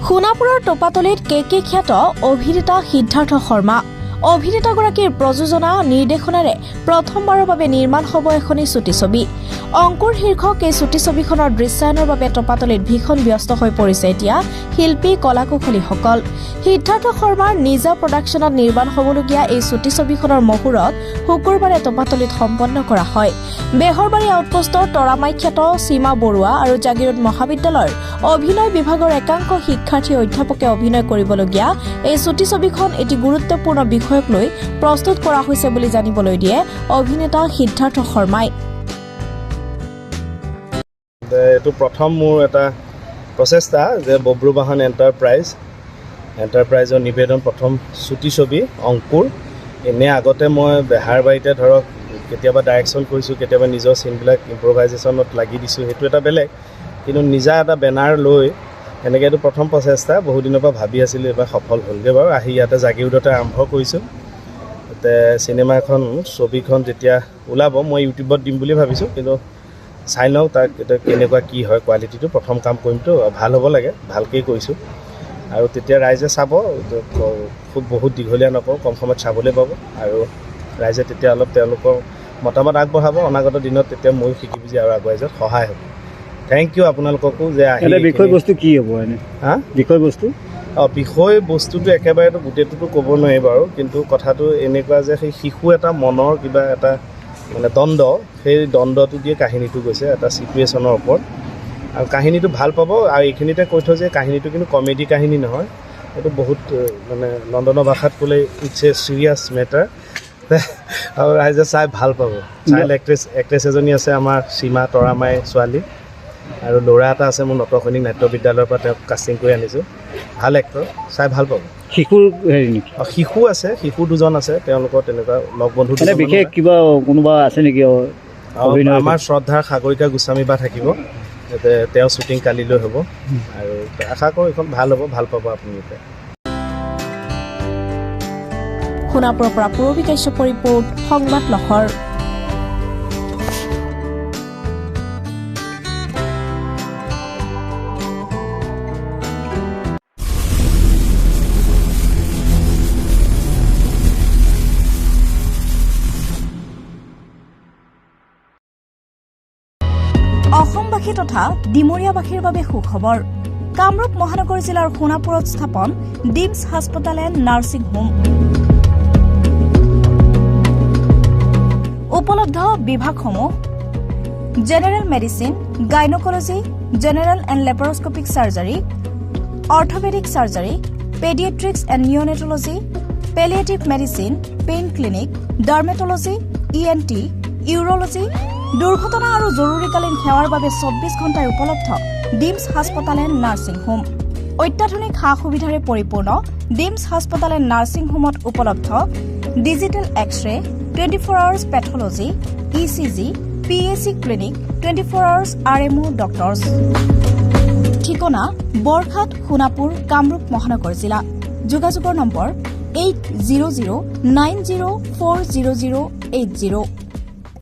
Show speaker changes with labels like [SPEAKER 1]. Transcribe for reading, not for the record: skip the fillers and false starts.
[SPEAKER 1] সোণাপুৰৰ টপাতলিত কেকে খ্যাত অভিনেতা সিদ্ধাৰ্থ শৰ্মা অভিনেতাগৰাকীৰ প্ৰযোজনা নিৰ্দেশনাৰে প্ৰথমবাৰৰ বাবে নিৰ্মাণ হ'ব এখনি ছুটি ছবি। অংকুৰ শীৰ্ষক এই ছুটি ছবিখনৰ দৃশ্যায়নৰ বাবে টপাতলিত ভীষণ ব্যস্ত হৈ পৰিছে এতিয়া শিল্পী কলাকুশলীসকল। সিদ্ধাৰ্থ শৰ্মাৰ নিজা প্ৰডাকশ্যনত নিৰ্মাণ হ'বলগীয়া এই ছুটি ছবিখনৰ মুহূৰ্ত শুকুৰবাৰে টপাতলিত সম্পন্ন কৰা হয়। বেহৰবাৰী আউটপোষ্টৰ তৰামাই খ্যাত সীমা বৰুৱা আৰু জাগিৰোড মহাবিদ্যালয়ৰ অভিনয় বিভাগৰ একাংশ শিক্ষাৰ্থী অধ্যাপকে অভিনয় কৰিবলগীয়া এই ছুটি ছবিখন এটি গুৰুত্বপূৰ্ণ বিষয়ক লৈ প্ৰস্তুত কৰা হৈছে বুলি জানিবলৈ দিয়ে অভিনেতা সিদ্ধাৰ্থ শৰ্মাই।
[SPEAKER 2] এইটো প্ৰথম মোৰ এটা প্ৰচেষ্টা যে বব্ৰুবাহন এণ্টাৰপ্ৰাইজৰ নিবেদন প্ৰথম ছুটি ছবি অংকুৰ। এনে আগতে মই বেহাৰবাৰীতে ধৰক কেতিয়াবা ডাইৰেকশ্যন কৰিছোঁ, কেতিয়াবা নিজৰ চিনবিলাক ইম্প্ৰভাইজেশ্যনত লাগি দিছোঁ, সেইটো এটা বেলেগ। কিন্তু নিজা এটা বেনাৰ লৈ এনেকৈ এইটো প্ৰথম প্ৰচেষ্টা। বহুদিনৰ পৰা ভাবি আছিলোঁ, এইবাৰ সফল হ'লগৈ বাৰু। আহি ইয়াতে জাগিৰোডতে আৰম্ভ কৰিছোঁ। তাতে চিনেমাখন ছবিখন যেতিয়া ওলাব মই ইউটিউবত দিম বুলি ভাবিছোঁ, কিন্তু চাই লওঁ তাক এতিয়া কেনেকুৱা কি হয় কোৱালিটিটো। প্ৰথম কাম কৰিমতো ভাল হ'ব লাগে, ভালকেই কৰিছোঁ। আৰু তেতিয়া ৰাইজে চাব, খুব বহুত দীঘলীয়া নকৰোঁ, কম সময়ত চাবলৈ পাব। আৰু ৰাইজে তেতিয়া অলপ তেওঁলোকৰ মতামত আগবঢ়াব অনাগত দিনত, তেতিয়া ময়ো শিকি বুজি আৰু আগুৱাই যোৱাত সহায় হ'ব। থেংক ইউ আপোনালোককো যে আহি।
[SPEAKER 3] বিষয়বস্তু কি হ'ব এনে?
[SPEAKER 2] বিষয়বস্তুটো একেবাৰেতো গোটেইটোতো ক'ব নোৱাৰি বাৰু, কিন্তু কথাটো এনেকুৱা যে সেই শিশু এটা মনৰ কিবা এটা মানে দ্বন্দ্ব, সেই দ্বন্দ্বটো দিয়ে কাহিনীটো গৈছে এটা ছিটুৱেশ্যনৰ ওপৰত। আৰু কাহিনীটো ভাল পাব। আৰু এইখিনিতে কৈ থওঁ যে কাহিনীটো কিন্তু কমেডি কাহিনী নহয়, এইটো বহুত মানে লণ্ডনৰ ভাষাত ক'লে ইটছ এ ছিৰিয়াছ মেটাৰ। আৰু ৰাইজে চাই ভাল পাব। চাইল্ড এক্ট্ৰেছ এজনী আছে আমাৰ সীমা তৰামাই ছোৱালী, আৰু ল'ৰা এটা আছে মোৰ নটসৈনিক নাট্য বিদ্যালয়ৰ পৰা তেওঁক কাষ্টিং কৰি আনিছোঁ। ভাল এক্টৰ, চাই ভাল পাব।
[SPEAKER 3] শিশুৰ হেৰি নেকি?
[SPEAKER 2] শিশু আছে, শিশু দুজন আছে, তেওঁলোকৰ তেনেকুৱা লগ বন্ধু।
[SPEAKER 3] বিশেষ কিবা কোনোবা আছে নেকি?
[SPEAKER 2] আমাৰ শ্ৰদ্ধাৰ সাগৰিকা গোস্বামী বা থাকিব, তেওঁ শ্বুটিং কালিলৈ হ'ব। আৰু আশা কৰোঁ এইখন ভাল হ'ব, ভাল পাব আপোনালোকে।
[SPEAKER 1] সোণাপুৰৰ পৰা পূৰবী কাশ্যপ ৰিপৰ্ট, সংবাদ লহৰ। অসমবাসী তথা ডিমৰীয়াবাসীৰ বাবে সুখবৰ। কামৰূপ মহানগৰ জিলাৰ সোণাপুৰত স্থাপন ডিমছ হাস্পতাল এণ্ড নাৰ্ছিং হোম। উপলব্ধ বিভাগসমূহ: general medicine, gynaecology, general and laparoscopic surgery, orthopaedic surgery, paediatrics and neonatology, palliative medicine, pain clinic, dermatology, ENT, urology. দুৰ্ঘটনা আৰু জৰুৰীকালীন সেৱাৰ বাবে 24 ঘণ্টাই উপলব্ধ ডিমছ হাস্পতাল এণ্ড নাৰ্ছিং হোম। অত্যাধুনিক সা সুবিধাৰে পৰিপূৰ্ণ ডিমছ হাস্পতাল এণ্ড নাৰ্ছিং হোমত উপলব্ধ digital X-ray, 24 hours pathology, ECG, PAC clinic, 24 hours RMO doctors. ঠিকনা: বৰঘাট, সোণাপুৰ, কামৰূপ মহানগৰ জিলা। যোগাযোগৰ নম্বৰ 8009040080।